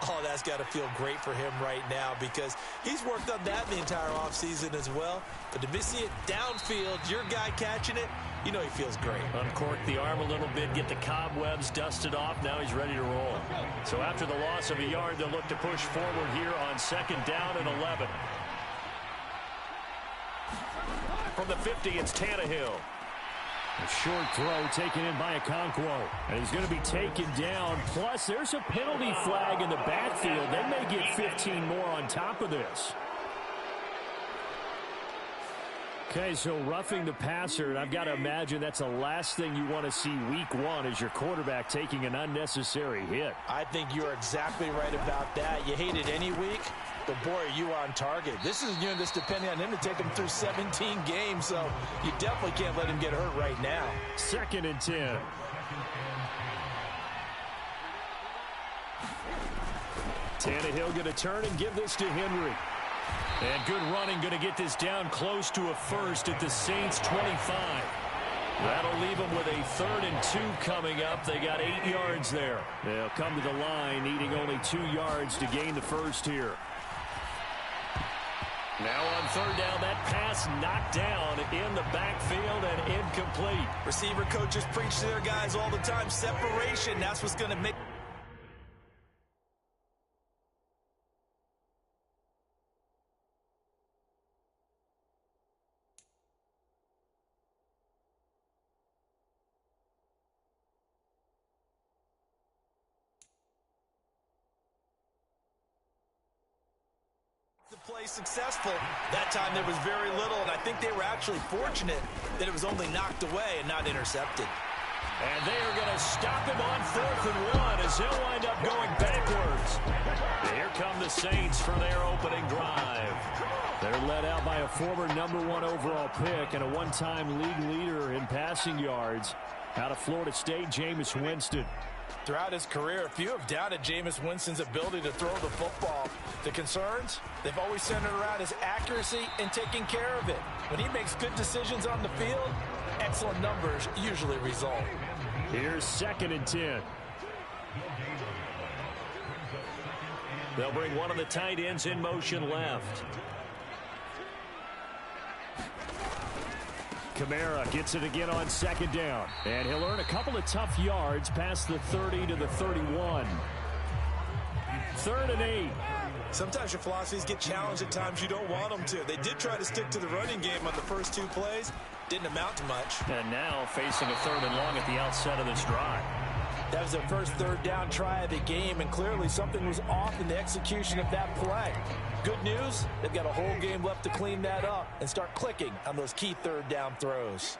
Oh, that's got to feel great for him right now because he's worked on that the entire offseason as well. But to see it downfield, your guy catching it, you know he feels great. Uncork the arm a little bit, get the cobwebs dusted off. Now he's ready to roll. So after the loss of a yard, they'll look to push forward here on 2nd down and 11. From the 50, it's Tannehill. A short throw taken in by Okonkwo. And he's going to be taken down. Plus, there's a penalty flag in the backfield. They may get 15 more on top of this. Okay, so roughing the passer, and I've got to imagine that's the last thing you want to see week 1 is your quarterback taking an unnecessary hit. I think you're exactly right about that. You hate it any week, but boy, are you on target. This is this depending on him to take him through 17 games, so you definitely can't let him get hurt right now. 2nd and 10. Tannehill going to turn and give this to Henry. And good running, going to get this down close to a first at the Saints' 25. That'll leave them with a 3rd and 2 coming up. They got 8 yards there. They'll come to the line, needing only 2 yards to gain the first here. Now on 3rd down, that pass knocked down in the backfield and incomplete. Receiver coaches preach to their guys all the time. Separation, that's what's going to make the play successful. That time there was very little, and I think they were actually fortunate that it was only knocked away and not intercepted. And they are going to stop him on 4th and 1 as he'll wind up going backwards. And here come the Saints for their opening drive. They're led out by a former #1 overall pick and a one-time league leader in passing yards out of Florida State, Jameis Winston. Throughout his career, few have doubted Jameis Winston's ability to throw the football. The concerns, they've always centered around his accuracy and taking care of it. When he makes good decisions on the field, excellent numbers usually result. Here's 2nd and 10. They'll bring one of the tight ends in motion left. Kamara gets it again on 2nd down. And he'll earn a couple of tough yards past the 30 to the 31. 3rd and 8. Sometimes your philosophies get challenged at times you don't want them to. They did try to stick to the running game on the first 2 plays. Didn't amount to much. And now facing a 3rd and long at the outset of this drive. That was their first 3rd down try of the game, and clearly something was off in the execution of that play. Good news, they've got a whole game left to clean that up and start clicking on those key 3rd down throws.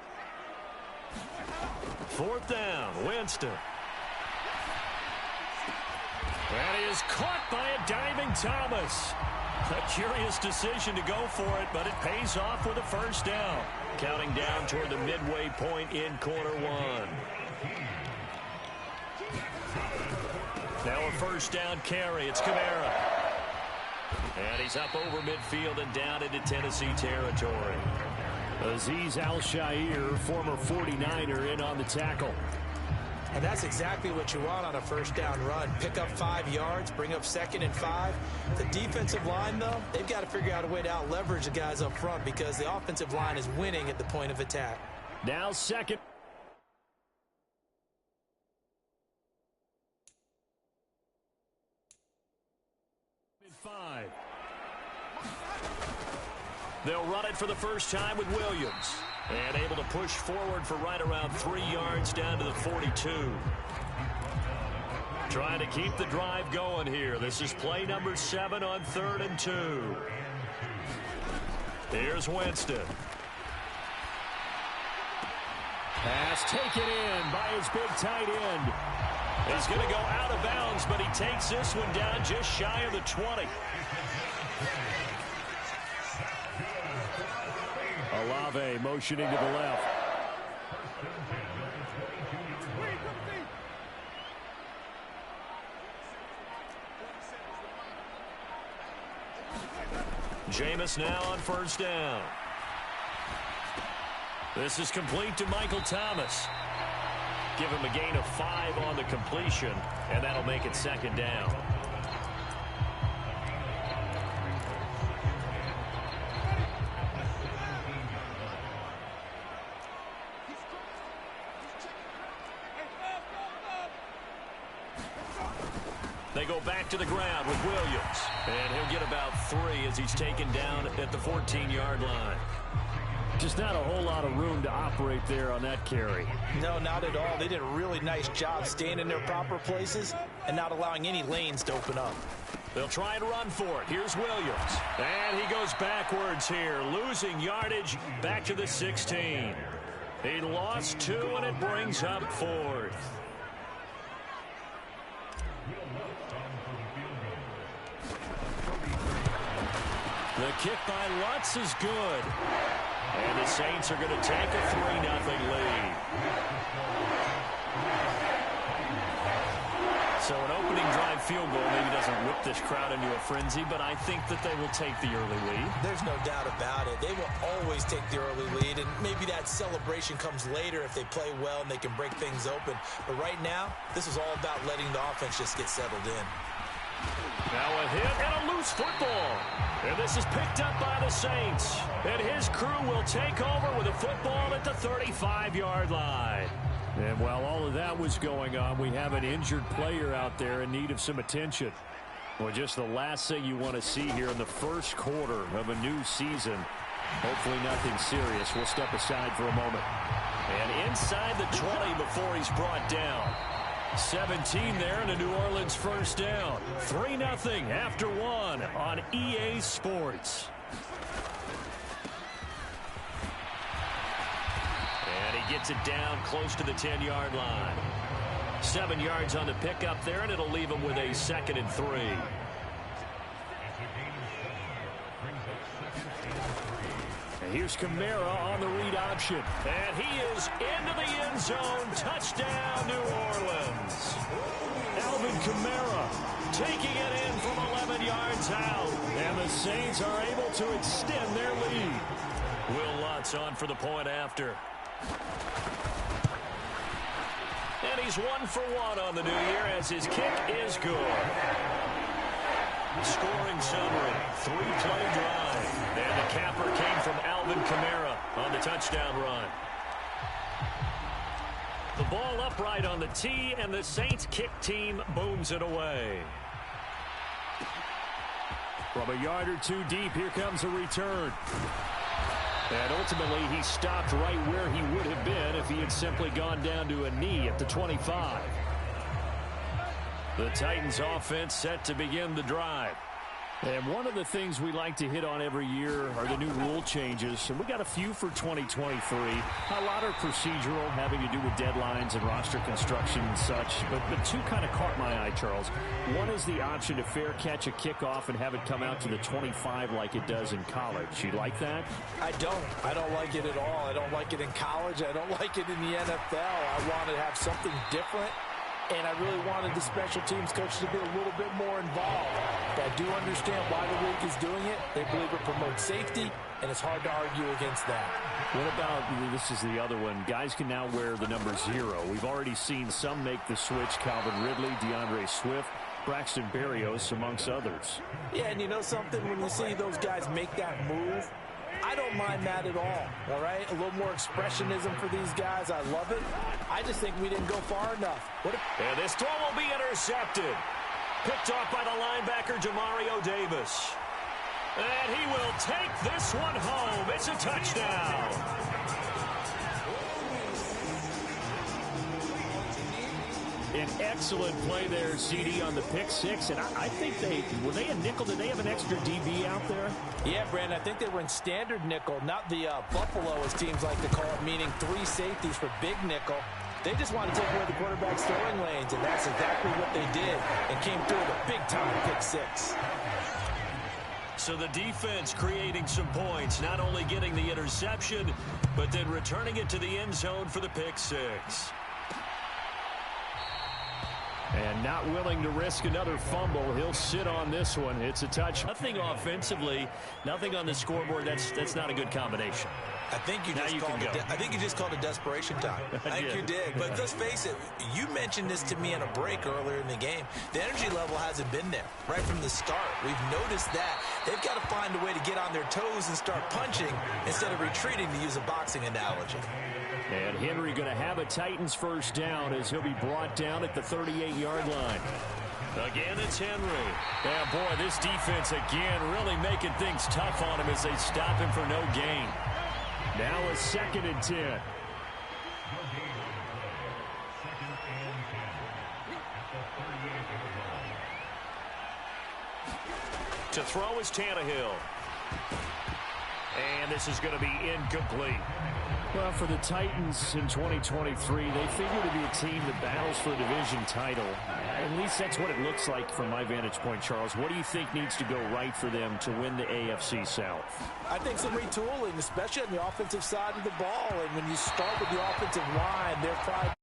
4th down, Winston. And he is caught by a diving Thomas. A curious decision to go for it, but it pays off with a 1st down. Counting down toward the midway point in quarter 1. Now a 1st down carry. It's Kamara. And he's up over midfield and down into Tennessee territory. Azeez Al-Shaair, former 49er, in on the tackle. And that's exactly what you want on a 1st down run. Pick up 5 yards, bring up 2nd and 5. The defensive line, though, they've got to figure out a way to out-leverage the guys up front because the offensive line is winning at the point of attack. Now 2nd. And 5. They'll run it for the first time with Williams. And able to push forward for right around 3 yards down to the 42. Trying to keep the drive going here. This is play number 7 on 3rd and 2. Here's Winston. Pass taken in by his big tight end. He's going to go out of bounds, but he takes this one down just shy of the 20. Olave motioning to the left. Jameis now on 1st down. This is complete to Michael Thomas. Give him a gain of 5 on the completion, and that'll make it 2nd down. They go back to the ground with Williams. And he'll get about 3 as he's taken down at the 14-yard line. Just not a whole lot of room to operate there on that carry. No, not at all. They did a really nice job staying in their proper places and not allowing any lanes to open up. They'll try and run for it. Here's Williams. And he goes backwards here, losing yardage back to the 16. He lost 2, and it brings up 4th. The kick by Lutz is good. And the Saints are going to take a 3-0 lead. So an opening drive field goal maybe doesn't whip this crowd into a frenzy, but I think that they will take the early lead. There's no doubt about it. They will always take the early lead, and maybe that celebration comes later if they play well and they can break things open. But right now, this is all about letting the offense just get settled in. Now a hit and a loose football. And this is picked up by the Saints. And his crew will take over with a football at the 35-yard line. And while all of that was going on, we have an injured player out there in need of some attention. Well, just the last thing you want to see here in the first quarter of a new season. Hopefully nothing serious. We'll step aside for a moment. And inside the 20 before he's brought down. 17 there and a New Orleans first down. 3-0 after 1 on EA Sports. And he gets it down close to the 10-yard line. 7 yards on the pickup there, and it'll leave him with a 2nd and 3. Here's Kamara on the read option. And he is into the end zone. Touchdown, New Orleans. Alvin Kamara taking it in from 11 yards out. And the Saints are able to extend their lead. Will Lutz on for the point after. And he's 1 for 1 on the new year as his kick is good. Scoring summary, 3-play drive. And the capper came from Alvin Kamara on the touchdown run. The ball upright on the tee, and the Saints kick team booms it away. From a yard or 2 deep, here comes a return. And ultimately, he stopped right where he would have been if he had simply gone down to a knee at the 25. The Titans offense set to begin the drive. And one of the things we like to hit on every year are the new rule changes. And we got a few for 2023. A lot are procedural, having to do with deadlines and roster construction and such. But 2 kind of caught my eye, Charles. One is the option to fair catch a kickoff and have it come out to the 25 like it does in college. You like that? I don't like it at all. I don't like it in college. I don't like it in the NFL. I want to have something different. And I really wanted the special teams coach to be a little bit more involved. But I do understand why the league is doing it. They believe it promotes safety, and it's hard to argue against that. What about, this is the other one, guys can now wear the number 0. We've already seen some make the switch, Calvin Ridley, DeAndre Swift, Braxton Berrios, amongst others. Yeah, and you know something? When you see those guys make that move, I don't mind that at all right? A little more expressionism for these guys. I love it. I just think we didn't go far enough. And this throw will be intercepted. Picked off by the linebacker, Demario Davis. And he will take this one home. It's a touchdown. An excellent play there, CD, on the pick 6. And I think were they a nickel? Did they have an extra DB out there? Yeah, Brandon, I think they were in standard nickel, not the Buffalo, as teams like to call it, meaning 3 safeties for big nickel. They just want to take away the quarterback's throwing lanes, and that's exactly what they did, and came through with a big-time pick 6. So the defense creating some points, not only getting the interception, but then returning it to the end zone for the pick 6. And not willing to risk another fumble. He'll sit on this one. It's a touch. Nothing offensively, nothing on the scoreboard. That's not a good combination. I think you just called it desperation time. I think you did. But let's face it, you mentioned this to me in a break earlier in the game. The energy level hasn't been there right from the start. We've noticed that. They've got to find a way to get on their toes and start punching instead of retreating, to use a boxing analogy. And Henry going to have a Titans first down as he'll be brought down at the 38-yard line. Again, it's Henry. Yeah, boy, this defense again really making things tough on him as they stop him for no gain. Now a 2nd and 10. To throw is Tannehill. And this is going to be incomplete. Well, for the Titans in 2023, they figure to be a team that battles for a division title. At least that's what it looks like from my vantage point, Charles. What do you think needs to go right for them to win the AFC South? I think some retooling, especially on the offensive side of the ball. And when you start with the offensive line, they're probably